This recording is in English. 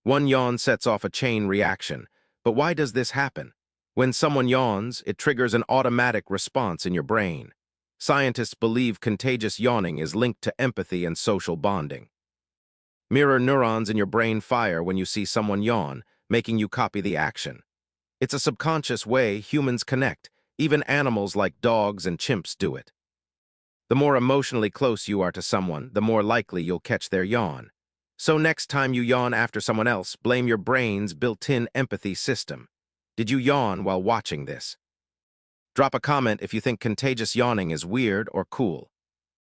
One yawn sets off a chain reaction. But why does this happen? When someone yawns, it triggers an automatic response in your brain. Scientists believe contagious yawning is linked to empathy and social bonding. Mirror neurons in your brain fire when you see someone yawn, making you copy the action. It's a subconscious way humans connect. Even animals like dogs and chimps do it. The more emotionally close you are to someone, the more likely you'll catch their yawn. So next time you yawn after someone else, blame your brain's built-in empathy system. Did you yawn while watching this? Drop a comment if you think contagious yawning is weird or cool.